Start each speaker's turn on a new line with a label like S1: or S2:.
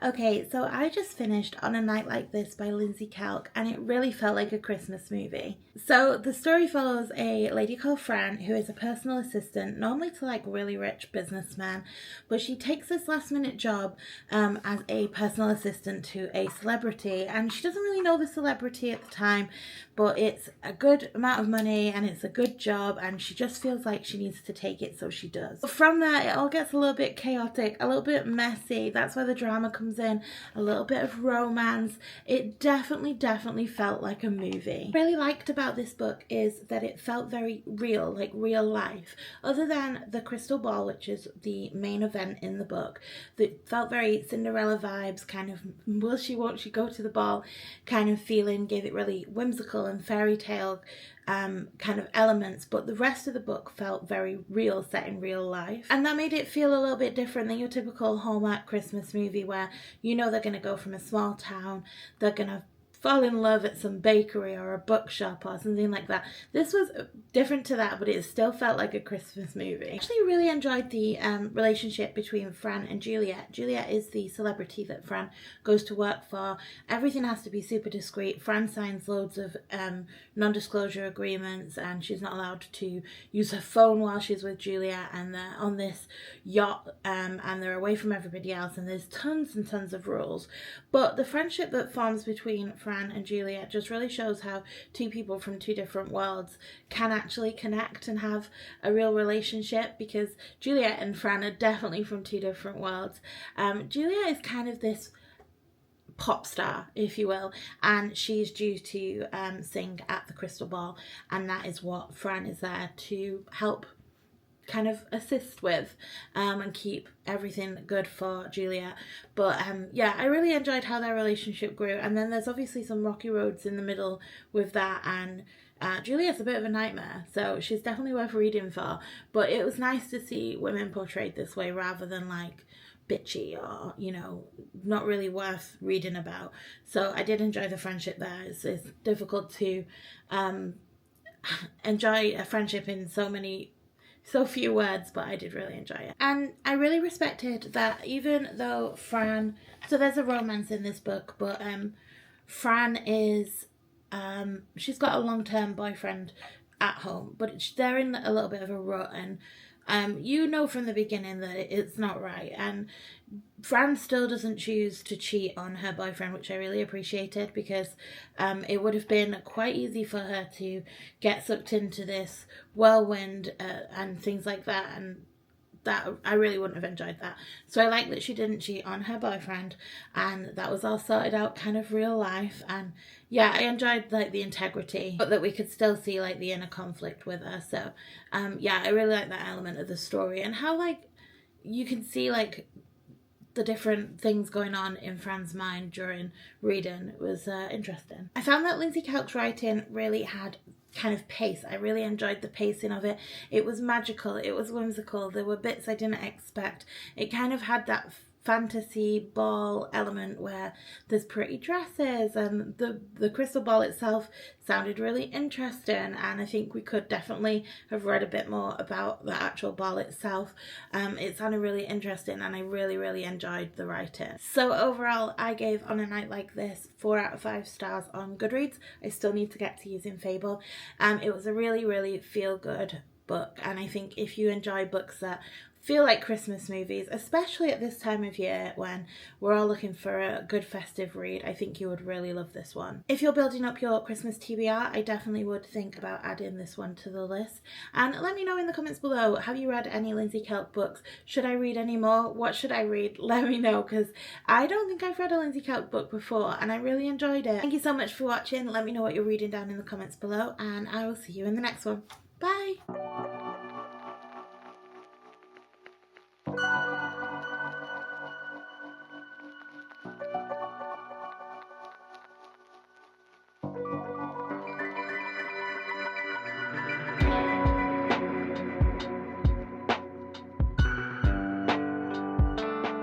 S1: Okay, so I just finished On a Night Like This by Lindsey Kelk, and it really felt like a Christmas movie. So the story follows a lady called Fran, who is a personal assistant, normally to like really rich businessmen, but she takes this last minute job as a personal assistant to a celebrity, and she doesn't really know the celebrity at the time, but it's a good amount of money and it's a good job, and she just feels like she needs to take it, so she does. But from there, it all gets a little bit chaotic, a little bit messy. That's where the drama comes in, a little bit of romance. It definitely felt like a movie. What I really liked about this book is that it felt very real, like real life. Other than the crystal ball, which is the main event in the book, that felt very Cinderella vibes, kind of will she, won't she go to the ball kind of feeling, gave it really whimsical and fairy tale kind of elements, but the rest of the book felt very real, set in real life, and that made it feel a little bit different than your typical Hallmark Christmas movie where you know they're going to go from a small town, they're going to fall in love at some bakery or a bookshop or something like that. This was different to that, but it still felt like a Christmas movie. I actually really enjoyed the relationship between Fran and Juliet. Juliet is the celebrity that Fran goes to work for. Everything has to be super discreet. Fran signs loads of non-disclosure agreements, and she's not allowed to use her phone while she's with Juliet, and they're on this yacht and they're away from everybody else, and there's tons and tons of rules. But the friendship that forms between Fran and Juliet just really shows how two people from two different worlds can actually connect and have a real relationship, because Juliet and Fran are definitely from two different worlds. Juliet is kind of this pop star, if you will, and she's due to sing at the Crystal Ball, and that is what Fran is there to help kind of assist with and keep everything good for Juliet. But yeah, I really enjoyed how their relationship grew, and then there's obviously some rocky roads in the middle with that, and Juliet's a bit of a nightmare, so she's definitely worth reading for. But it was nice to see women portrayed this way rather than like bitchy or, you know, not really worth reading about. So I did enjoy the friendship there. It's difficult to enjoy a friendship in so few words, but I did really enjoy it. And I really respected that even though Fran, so there's a romance in this book, but Fran is, she's got a long-term boyfriend at home, but they're in a little bit of a rut, and you know from the beginning that it's not right, and Fran still doesn't choose to cheat on her boyfriend, which I really appreciated, because it would have been quite easy for her to get sucked into this whirlwind and things like that, and that I really wouldn't have enjoyed that. So I like that she didn't cheat on her boyfriend, and that was all sorted out kind of real life. And yeah, I enjoyed like the integrity, but that we could still see like the inner conflict with her. So yeah, I really like that element of the story, and how like you can see like the different things going on in Fran's mind during reading. It was interesting. I found that Lindsey Kelk's writing really had kind of pace. I really enjoyed the pacing of it. It was magical, it was whimsical, there were bits I didn't expect. It kind of had that fantasy ball element where there's pretty dresses, and the crystal ball itself sounded really interesting, and I think we could definitely have read a bit more about the actual ball itself. It sounded really interesting, and I really enjoyed the writing. So overall, I gave On a Night Like This 4 out of 5 stars on Goodreads. I still need to get to using Fable. It was a really feel good book, and I think if you enjoy books that feel like Christmas movies, especially at this time of year when we're all looking for a good festive read, I think you would really love this one. If you're building up your Christmas TBR, I definitely would think about adding this one to the list. And let me know in the comments below, have you read any Lindsey Kelk books? Should I read any more? What should I read? Let me know, because I don't think I've read a Lindsey Kelk book before, and I really enjoyed it. Thank you so much for watching. Let me know what you're reading down in the comments below, and I will see you in the next one. Bye!